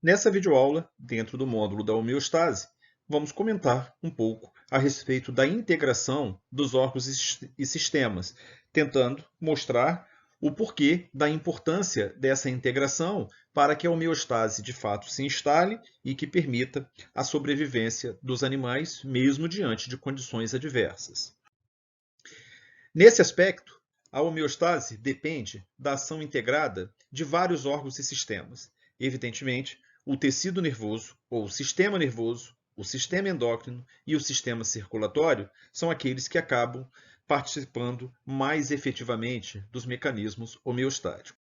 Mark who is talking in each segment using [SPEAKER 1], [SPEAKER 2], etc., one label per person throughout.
[SPEAKER 1] Nessa videoaula, dentro do módulo da homeostase, vamos comentar um pouco a respeito da integração dos órgãos e sistemas, tentando mostrar o porquê da importância dessa integração para que a homeostase de fato se instale e que permita a sobrevivência dos animais, mesmo diante de condições adversas. Nesse aspecto, a homeostase depende da ação integrada de vários órgãos e sistemas. Evidentemente, o tecido nervoso, ou o sistema nervoso, o sistema endócrino e o sistema circulatório são aqueles que acabam participando mais efetivamente dos mecanismos homeostáticos.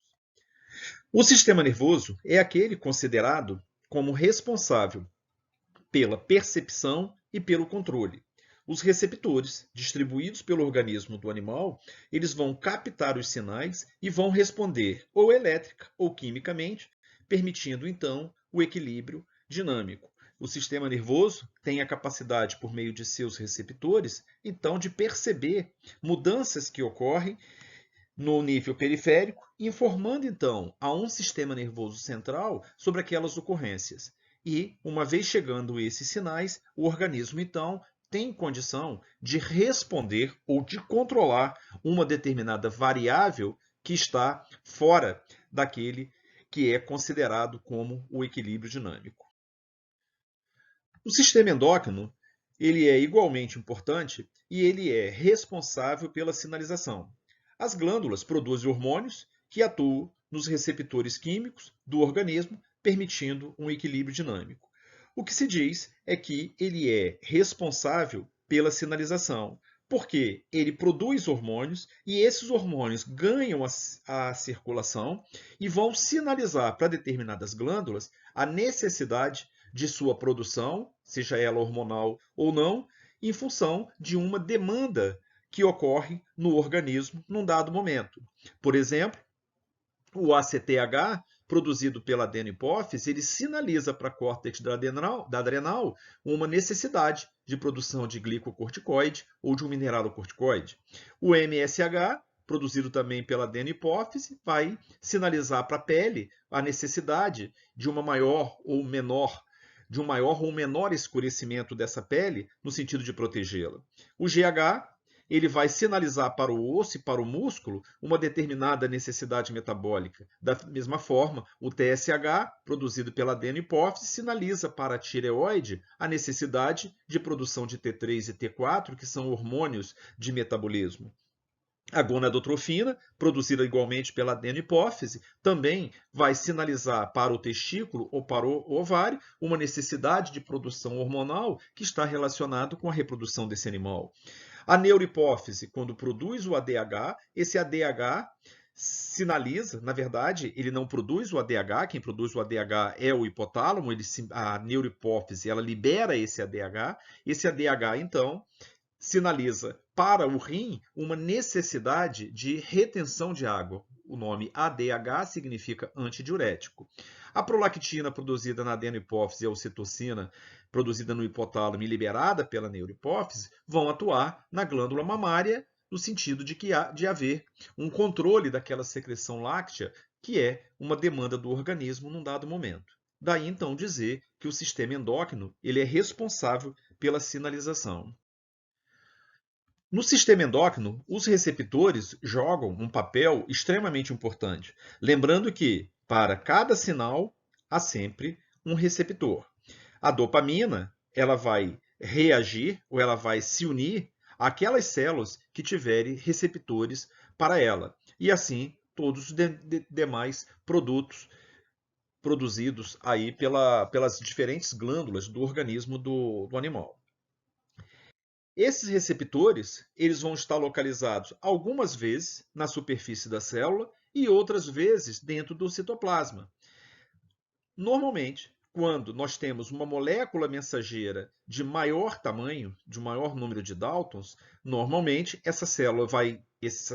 [SPEAKER 1] O sistema nervoso é aquele considerado como responsável pela percepção e pelo controle. Os receptores, distribuídos pelo organismo do animal, eles vão captar os sinais e vão responder ou elétrica ou quimicamente, permitindo então o equilíbrio dinâmico. O sistema nervoso tem a capacidade, por meio de seus receptores, então, de perceber mudanças que ocorrem no nível periférico, informando então a um sistema nervoso central sobre aquelas ocorrências. E, uma vez chegando esses sinais, o organismo então tem condição de responder ou de controlar uma determinada variável que está fora daquele que é considerado como o equilíbrio dinâmico. O sistema endócrino, ele é igualmente importante e ele é responsável pela sinalização. As glândulas produzem hormônios que atuam nos receptores químicos do organismo, permitindo um equilíbrio dinâmico. O que se diz é que ele é responsável pela sinalização, porque ele produz hormônios e esses hormônios ganham a circulação e vão sinalizar para determinadas glândulas a necessidade de sua produção, seja ela hormonal ou não, em função de uma demanda que ocorre no organismo num dado momento. Por exemplo, o ACTH, produzido pela adenohipófise, ele sinaliza para a córtex da adrenal uma necessidade de produção de glicocorticoide ou de um mineralocorticoide. O MSH, produzido também pela adenohipófise, vai sinalizar para a pele a necessidade de uma maior ou menor de um maior ou menor escurecimento dessa pele, no sentido de protegê-la. O GH, ele vai sinalizar para o osso e para o músculo uma determinada necessidade metabólica. Da mesma forma, o TSH, produzido pela adenohipófise, sinaliza para a tireoide a necessidade de produção de T3 e T4, que são hormônios de metabolismo. A gonadotrofina, produzida igualmente pela adenohipófise, também vai sinalizar para o testículo ou para o ovário uma necessidade de produção hormonal que está relacionado com a reprodução desse animal. A neurohipófise, quando produz o ADH, esse ADH sinaliza, na verdade, ele não produz o ADH, quem produz o ADH é o hipotálamo, a neurohipófise ela libera esse ADH, então, sinaliza para o rim uma necessidade de retenção de água. O nome ADH significa antidiurético. A prolactina produzida na adenohipófise e a ocitocina produzida no hipotálamo e liberada pela neurohipófise vão atuar na glândula mamária no sentido de haver um controle daquela secreção láctea que é uma demanda do organismo num dado momento. Daí então dizer que o sistema endócrino ele é responsável pela sinalização. No sistema endócrino, os receptores jogam um papel extremamente importante, lembrando que, para cada sinal, há sempre um receptor. A dopamina, ela vai reagir ou ela vai se unir àquelas células que tiverem receptores para ela. E assim, todos os demais produtos produzidos aí pelas diferentes glândulas do organismo do animal. Esses receptores eles vão estar localizados algumas vezes na superfície da célula e outras vezes dentro do citoplasma. Normalmente, quando nós temos uma molécula mensageira de maior tamanho, de maior número de Daltons, normalmente essa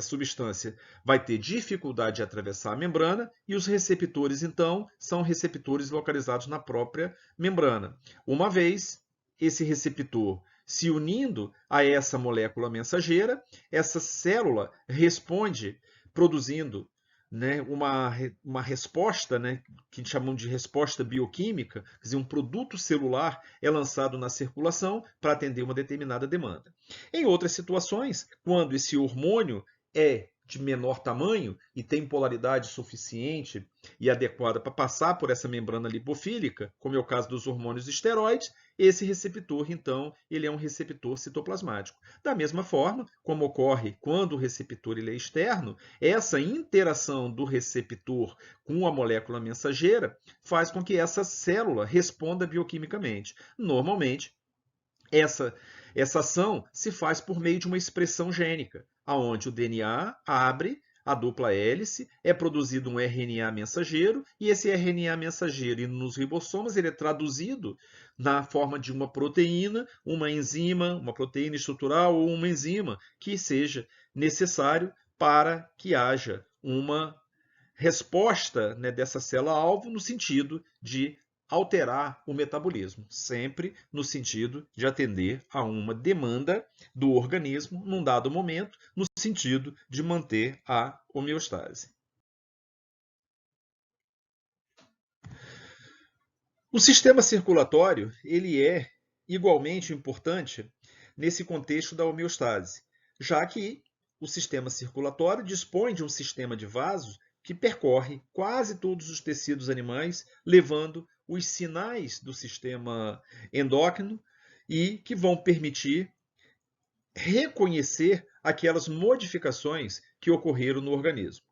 [SPEAKER 1] substância vai ter dificuldade de atravessar a membrana e os receptores, então, são receptores localizados na própria membrana. Uma vez esse receptor se unindo a essa molécula mensageira, essa célula responde produzindo né, uma resposta, né, que chamam de resposta bioquímica, quer dizer, um produto celular é lançado na circulação para atender uma determinada demanda. Em outras situações, quando esse hormônio é de menor tamanho e tem polaridade suficiente e adequada para passar por essa membrana lipofílica, como é o caso dos hormônios esteroides, esse receptor, então, ele é um receptor citoplasmático. Da mesma forma, como ocorre quando o receptor ele é externo, essa interação do receptor com a molécula mensageira faz com que essa célula responda bioquimicamente. Normalmente, essa, essa ação se faz por meio de uma expressão gênica, onde o DNA abre a dupla hélice, é produzido um RNA mensageiro, e esse RNA mensageiro, indo nos ribossomos, ele é traduzido na forma de uma proteína, uma enzima, uma proteína estrutural ou uma enzima que seja necessário para que haja uma resposta, né, dessa célula-alvo no sentido de alterar o metabolismo, sempre no sentido de atender a uma demanda do organismo num dado momento, no sentido de manter a homeostase. O sistema circulatório ele é igualmente importante nesse contexto da homeostase, já que o sistema circulatório dispõe de um sistema de vasos que percorre quase todos os tecidos animais, levando os sinais do sistema endócrino e que vão permitir reconhecer aquelas modificações que ocorreram no organismo.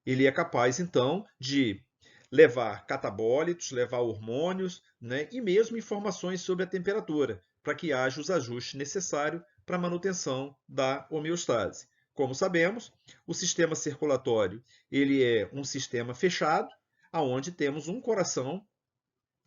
[SPEAKER 1] Ele é capaz, então, de levar catabólitos, levar hormônios, né, e mesmo informações sobre a temperatura, para que haja os ajustes necessários para a manutenção da homeostase. Como sabemos, o sistema circulatório ele é um sistema fechado, onde temos um coração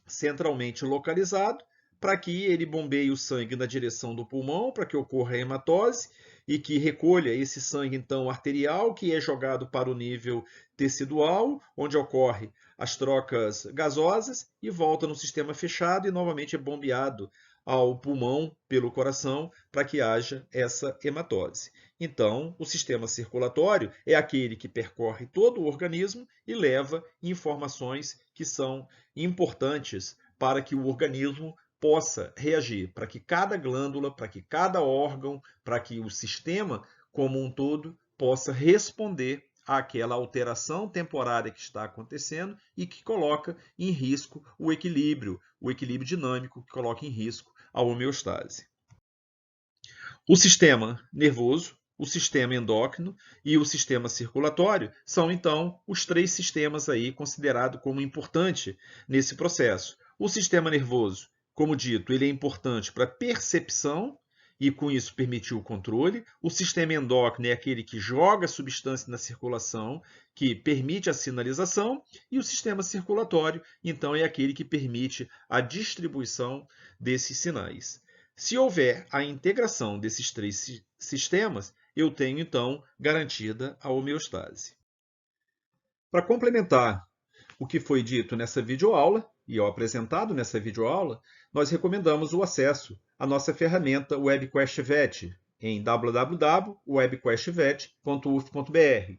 [SPEAKER 1] centralmente localizado, para que ele bombeie o sangue na direção do pulmão, para que ocorra a hematose e que recolha esse sangue então arterial, que é jogado para o nível tecidual, onde ocorre as trocas gasosas e volta no sistema fechado e novamente é bombeado ao pulmão pelo coração para que haja essa hematose. Então, o sistema circulatório é aquele que percorre todo o organismo e leva informações que são importantes para que o organismo possa reagir, para que cada glândula, para que cada órgão, para que o sistema como um todo possa responder àquela alteração temporária que está acontecendo e que coloca em risco o equilíbrio dinâmico, que coloca em risco a homeostase. O sistema nervoso, o sistema endócrino e o sistema circulatório são, então, os três sistemas aí considerados como importante nesse processo. O sistema nervoso, como dito, ele é importante para a percepção e, com isso, permitir o controle. O sistema endócrino é aquele que joga a substância na circulação, que permite a sinalização. E o sistema circulatório, então, é aquele que permite a distribuição desses sinais. Se houver a integração desses três sistemas, eu tenho, então, garantida a homeostase. Para complementar o que foi dito nessa videoaula, e apresentado nessa videoaula, nós recomendamos o acesso à nossa ferramenta WebQuestVet em www.webquestvet.uf.br.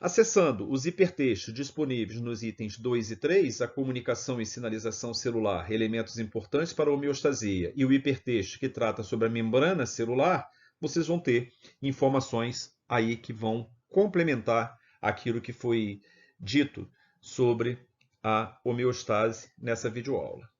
[SPEAKER 1] Acessando os hipertextos disponíveis nos itens 2 e 3, a comunicação e sinalização celular, elementos importantes para a homeostasia, e o hipertexto que trata sobre a membrana celular, vocês vão ter informações aí que vão complementar aquilo que foi dito sobre a homeostase nessa videoaula.